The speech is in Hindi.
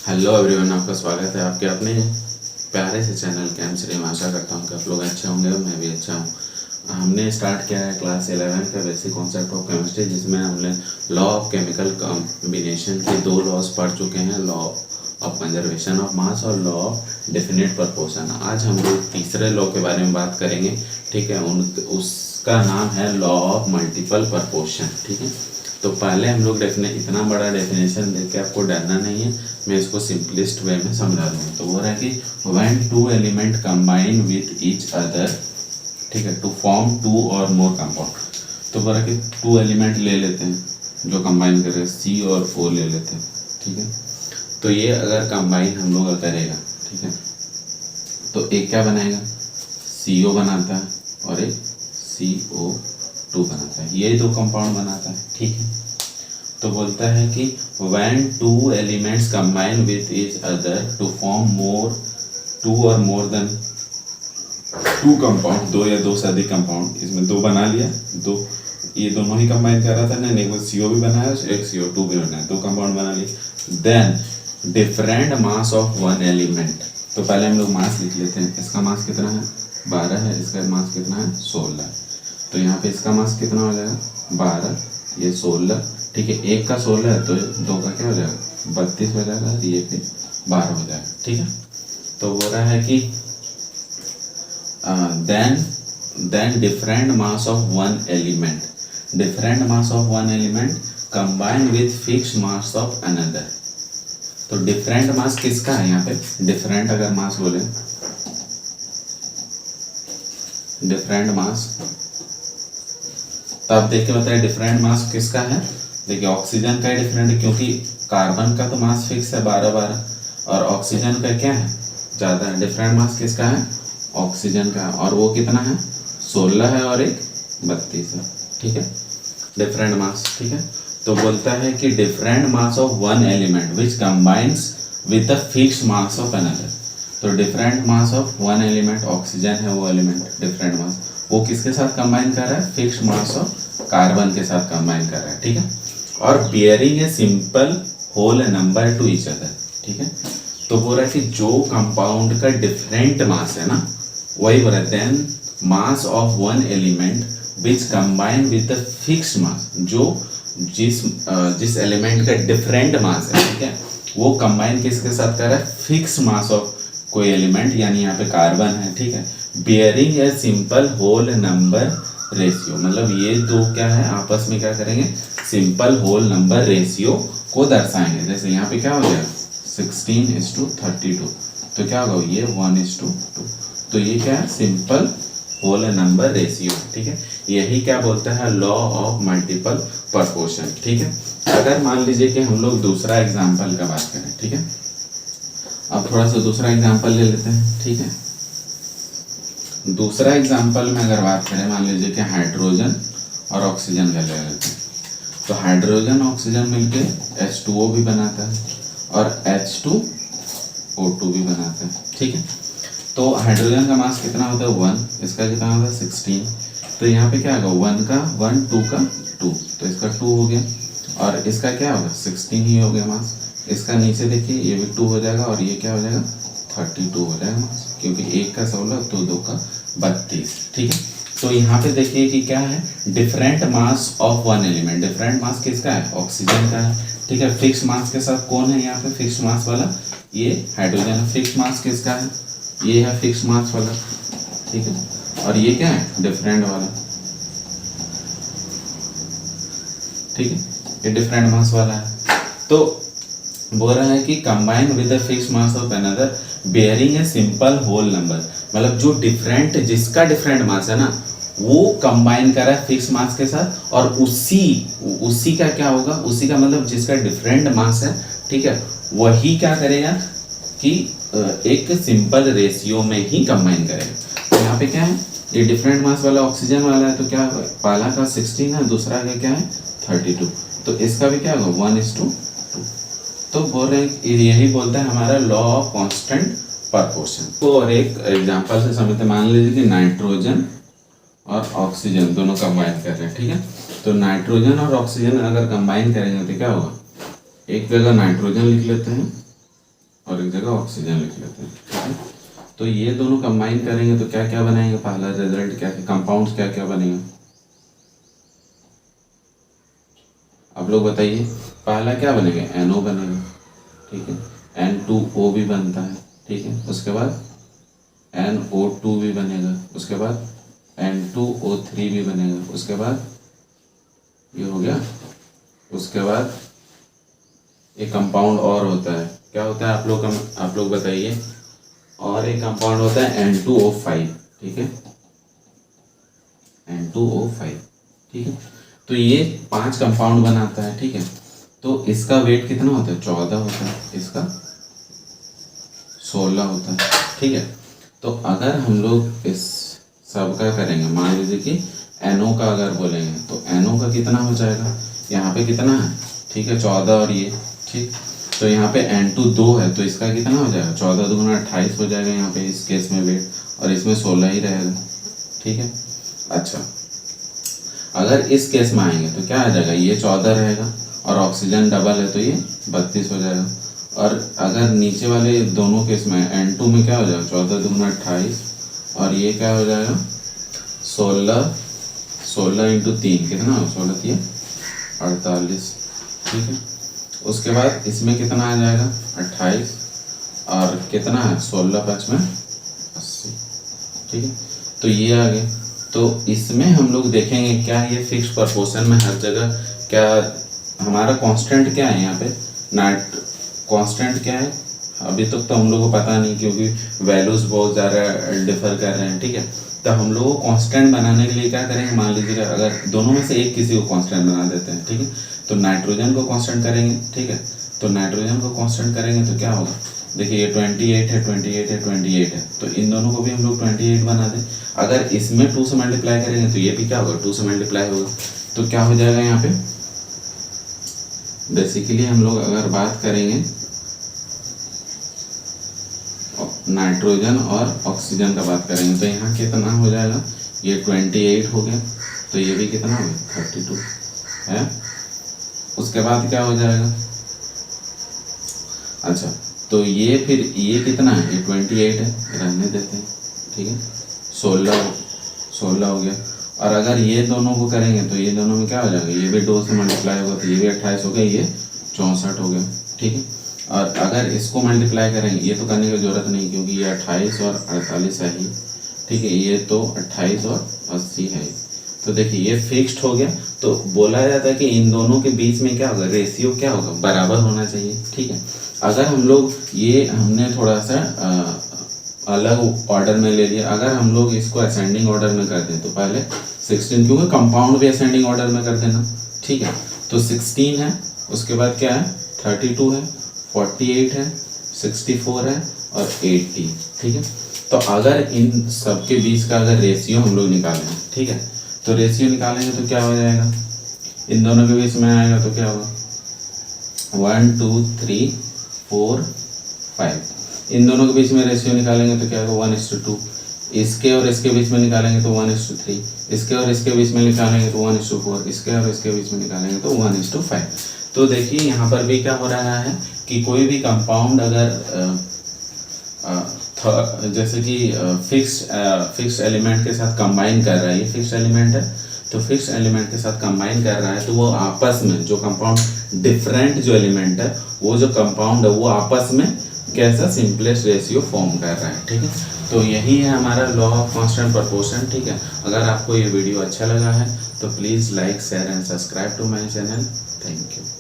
हेलो एवरीवन, आपका स्वागत है आपके अपने प्यारे से चैनल केमिस्ट्री में। आशा करता हूँ कि आप लोग अच्छे होंगे और मैं भी अच्छा हूँ। हमने स्टार्ट किया है क्लास 11 का बेसिक कॉन्सेप्ट ऑफ केमिस्ट्री, जिसमें हमने लॉ ऑफ केमिकल कॉम्बिनेशन के दो लॉज पढ़ चुके हैं, law of conservation of mass और लॉ ऑफ डेफिनेट प्रपोर्शन। आज हम लोग तीसरे लॉ के बारे में बात करेंगे, ठीक है। उसका नाम है लॉ ऑफ मल्टीपल प्रपोर्शन, ठीक है। तो पहले हम लोग इतना बड़ा डेफिनेशन देके आपको डरना नहीं है, मैं इसको सिंपलेस्ट वे में समझा दूँगा। तो वो रहा कि when two element combine with each other, ठीक है, टू फॉर्म टू और मोर कंपाउंड। तो बोला कि टू एलिमेंट ले लेते हैं जो कंबाइन कर रहे हैं, सी और ओ ले लेते हैं, ठीक है। तो ये अगर कंबाइन हम लोग करेगा, ठीक है, तो एक क्या बनाएगा, CO बनाता है और एक CO2 बनाता है, ये दो कंपाउंड बनाता है, ठीक है। तो बोलता है कि when two elements combine with each other to form two or more than two compound, दो या दो से अधिक कंपाउंड, इसमें दो बना लिया, दो ये दोनों ही कंबाइन कर रहा था ना, एक CO भी बनाया एक CO2 भी बनाया, दो कंपाउंड बना लिए। Then different mass of one element. तो पहले हम लोग मास लिख लेते हैं। इसका मास कितना है, 12 है। इसका मास कितना है, 16 है। तो यहाँ पे इसका मास कितना हो जाएगा, 12, ये 16, ठीक है। एक का 16 है तो दो का क्या हो जाएगा, 32 हो जाएगा, ये फिर 12 हो जाएगा, ठीक है। तो बोल रहा है कि then different mass of one element combine with fix mass of another. तो डिफरेंट मास किसका है यहाँ पे, डिफरेंट अगर मास बोले, डिफरेंट मास, तो आप देख के बताइए डिफरेंट मास किसका है। देखिए ऑक्सीजन का ही डिफरेंट है, क्योंकि कार्बन का तो मास फिक्स है 12 और ऑक्सीजन का क्या है, ज़्यादा है। डिफरेंट मास किसका है, ऑक्सीजन का, और वो कितना है, 16 है और एक 32 है, ठीक है, डिफरेंट मास, ठीक है। तो बोलता है कि different mass of one element which combines with the fixed mass of another. तो different mass of one element, oxygen है वो एलिमेंट, डिफरेंट मास, वो किसके साथ कंबाइन कर रहा है, फिक्स्ड मास ऑफ कार्बन के साथ कंबाइन कर रहा है, ठीक है। और bearing a simple whole number to each other, ठीक है। तो बोल रहा है कि जो कंपाउंड का डिफरेंट मास है ना, वही बोल रहा है then mass of one element which combine with the fixed mass. जो जिस एलिमेंट का डिफरेंट मास है, ठीक है, वो कंबाइन किसके साथ कर रहा है, फिक्स मास ऑफ कोई एलिमेंट, यानी यहाँ पे कार्बन है, ठीक है। Bearing a simple whole number ratio, मतलब ये दो क्या है, आपस में क्या करेंगे, सिंपल होल नंबर रेशियो को दर्शाएंगे। जैसे यहाँ पे क्या हो जाएगा, 16:32, तो क्या होगा, ये 1:2। तो ये क्या है, सिंपल होल नंबर रेशियो, ठीक है। यही क्या बोलता है, लॉ ऑफ मल्टीपल प्रपोर्शन, ठीक है। अगर मान लीजिए कि हम लोग दूसरा एग्जाम्पल का बात करें, ठीक है, अब थोड़ा सा दूसरा एग्जाम्पल ले लेते हैं, ठीक है। दूसरा एग्जाम्पल में अगर बात करें, मान लीजिए कि हाइड्रोजन और ऑक्सीजन का ले लेते हैं। तो हाइड्रोजन ऑक्सीजन मिलके H2O भी बनाता है और H2O2 भी बनाता है, ठीक है। तो हाइड्रोजन का मास कितना होता है, 1, इसका कितना होता है, 16। तो यहाँ पे क्या होगा, 1 का 1, 2 का 2, तो इसका 2 हो गया, और इसका क्या होगा, 16 ही हो गया मास। इसका नीचे देखिए, ये भी 2 हो जाएगा और ये क्या हो जाएगा, 32 हो जाएगा मास, क्योंकि एक का 16 तो दो का 32, ठीक है। तो यहाँ पे देखिए कि क्या है, different mass of one element. Different mass किसका है, ऑक्सीजन का है, ठीक है। फिक्स मास के साथ कौन है यहाँ पे, फिक्स मास वाला ये हाइड्रोजन है। फिक्स मास किसका है, ये है फिक्स मास वाला, ठीक है। और ये क्या है, डिफरेंट वाला, ठीक है, ये डिफरेंट मास वाला है। तो बोल रहा है कि combine with the fix mass of another bearing a simple whole number, मतलब जो डिफरेंट, जिसका डिफरेंट मास है ना, वो कंबाइन कर रहा है फिक्स मास के साथ, और उसी का क्या होगा, उसी का मतलब जिसका डिफरेंट मास है, ठीक है, वही क्या करेगा कि एक सिंपल रेशियो में ही कंबाइन करेगा। तो यहाँ पे क्या है, ये डिफरेंट मास वाला ऑक्सीजन वाला है, तो क्या होगा, पहला का 16 है, दूसरा का क्या है, 32, तो इसका भी क्या होगा, 1:2। तो बोल रहे हैं, यही बोलता है हमारा लॉ ऑफ कांस्टेंट प्रपोर्शन। तो और एक एग्जांपल से समझते, मान लीजिए कि नाइट्रोजन और ऑक्सीजन दोनों कंबाइन कर रहे हैं, ठीक है। तो नाइट्रोजन और ऑक्सीजन अगर कंबाइन करेंगे तो क्या होगा, एक जगह नाइट्रोजन लिख लेते हैं और एक जगह ऑक्सीजन लिख लेते हैं, ठीक है। तो ये दोनों कंबाइन करेंगे तो क्या क्या बनाएंगे, पहला रिजल्ट क्या क्या कंपाउंड्स क्या क्या बनेंगे, आप लोग बताइए। पहला क्या बनेगा, NO बनेगा, ठीक है। N2O भी बनता है, ठीक है। उसके बाद NO2 भी बनेगा, उसके बाद N2O3 भी बनेगा, उसके बाद ये हो गया। उसके बाद एक कंपाउंड और होता है, क्या होता है आप लोग बताइए। और एक कंपाउंड होता है N2O5, ठीक है, N2O5, ठीक है। तो ये 5 कंपाउंड बनाता है, ठीक है। तो इसका वेट कितना होता है, 14 होता है, इसका 16 होता है, ठीक है। तो अगर हम लोग इस सब का करेंगे, मान लीजिए कि NO का अगर बोलेंगे तो NO का कितना हो जाएगा, यहाँ पे कितना है, ठीक है, 14 और ये, ठीक। तो यहाँ पे N2 2 है तो इसका कितना हो जाएगा, 14 दूना 28 हो जाएगा यहाँ पे इस केस में वेट, और इसमें 16 ही रहेगा, ठीक है। अच्छा, अगर इस केस में आएंगे तो क्या आ जाएगा, ये 14 रहेगा और ऑक्सीजन डबल है तो ये 32 हो जाएगा। और अगर नीचे वाले दोनों केस में N2 में क्या हो जाएगा, 14 दूना 28 और ये क्या हो जाएगा 16 इंटू 3 कितना हो, 16 3 48, ठीक है। उसके बाद इसमें कितना आ जाएगा 28 और कितना है 16 5 में 80, ठीक है। तो ये आ गया। तो इसमें हम लोग देखेंगे क्या ये फिक्स प्रोपोर्शन में हर जगह क्या हमारा कांस्टेंट क्या है, यहाँ पे नाइट कांस्टेंट क्या है अभी तक तो हम लोग को पता नहीं, क्योंकि वैल्यूज बहुत ज़्यादा डिफर कर रहे हैं, ठीक है। तो हम लोग को कांस्टेंट बनाने के लिए क्या करेंगे, मान लीजिए अगर दोनों में से एक किसी को कांस्टेंट बना देते हैं, ठीक है। तो नाइट्रोजन को कांस्टेंट करेंगे, ठीक है। तो नाइट्रोजन को कांस्टेंट करेंगे तो क्या होगा, देखिए ये 28 है 28 है 28 है, तो इन दोनों को भी हम लोग 28 बना दें। अगर इसमें 2 से मल्टीप्लाई करेंगे तो ये भी क्या होगा 2 से मल्टीप्लाई होगा, तो क्या हो जाएगा यहाँ पे बेसिकली हम लोग अगर बात करेंगे नाइट्रोजन और ऑक्सीजन का बात करेंगे तो यहाँ कितना हो जाएगा, ये 28 हो गया, तो ये भी कितना हो गया 32 है। उसके बाद क्या हो जाएगा, अच्छा तो ये फिर ये कितना है, ये 28 है, रहने देते हैं, ठीक है। 16 हो गया। और अगर ये दोनों को करेंगे तो ये दोनों में क्या हो जाएगा, ये भी 2 से मल्टीप्लाई होगा तो ये भी 28 हो गया, ये 64 हो गया, ठीक है। और अगर इसको मल्टीप्लाई करेंगे, ये तो करने की ज़रूरत नहीं क्योंकि ये 28 और 48 है ही, ठीक है। ये तो 28 और 80 है, तो देखिए ये फिक्स्ड हो गया। तो बोला जाता है कि इन दोनों के बीच में क्या होगा, रेशियो क्या होगा, बराबर होना चाहिए, ठीक है। अगर हम लोग ये हमने थोड़ा सा अलग ऑर्डर में ले लिया, अगर हम लोग इसको असेंडिंग ऑर्डर में कर दें तो पहले 16, क्योंकि कंपाउंड भी असेंडिंग ऑर्डर में कर देना, ठीक है। तो 16 है, उसके बाद क्या है 32 है, 48 है, 64 है और 80, ठीक है। तो अगर इन सब के बीच का अगर रेशियो हम लोग निकालें, ठीक है, तो रेशियो निकालेंगे तो क्या हो जाएगा, इन दोनों के बीच में आएगा तो क्या होगा 1 2 3 4 5, इन दोनों के बीच में रेशियो निकालेंगे तो क्या होगा 1:2, इसके और इसके बीच में निकालेंगे तो 1:3, इसके और इसके बीच में निकालेंगे तो 1:4, इसके और इसके बीच में निकालेंगे तो 1:5। तो देखिए यहाँ पर भी क्या हो रहा है कि कोई भी कंपाउंड अगर जैसे कि फिक्स्ड एलिमेंट के साथ कंबाइन कर रहा है, ये फिक्स्ड एलिमेंट है तो फिक्स्ड एलिमेंट के साथ कंबाइन कर रहा है, तो वो आपस में जो कंपाउंड डिफरेंट जो एलिमेंट है वो जो कंपाउंड है वो आपस में कैसा सिंपलेस्ट रेशियो फॉर्म कर रहा है, ठीक है। तो यही है हमारा लॉ ऑफ कांस्टेंट प्रोपोर्शन, ठीक है। अगर आपको ये वीडियो अच्छा लगा है तो please like share and subscribe to my channel. Thank you.